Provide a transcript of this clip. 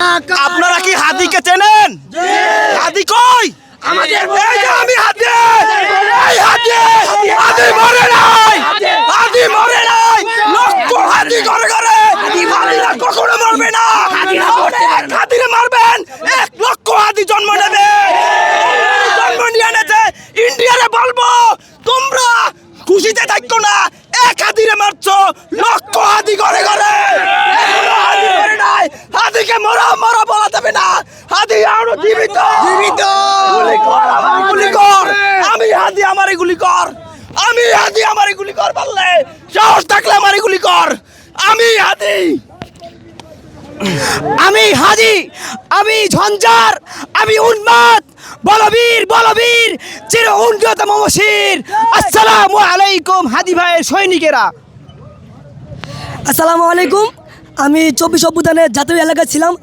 আপনারা কি হাদিকে চেনেন? হাদি কই? আমাদের আমি হাদি, এই হাদি, হাদি মরে নাই, হাদি মরে নাই, লক্ষ হাদি ঘরে ঘরে, হাদিরা কখনো মরবে না, হাদিরে মারবেন, 1 লক্ষ হাদি জন্ম নেবে, জন্ম নিয়ে এনেছে। ইন্ডিয়ারে বলবো তোমরা খুশিতে থাকো না, 1 হাদিরে মারছো, লক্ষ হাদি ঘরে ঘরে, হাদি মরে নাই, হাদিকে মরা মরা বলা যাবে না, হাদি আরো জীবিত জীবিত। গুলি কর, আমারে গুলি কর, আমি হাদি, আমারে গুলি কর, আমি হাদি, আমারে গুলি কর, বললে সাহস থাকলে আমারে গুলি কর, আমি হাদি, আমি হাদি, আমি ঝঞ্ঝার, আমি উন্মাদ, বলবীর বলবীর, চির উন্নত মমশির। আসসালামু আলাইকুম হাদি ভাইয়ের সৈনিকেরা। আসসালামু আলাইকুম। আমি 24 অভ্যুত্থানের জাতীয় এলাকায় ছিলাম।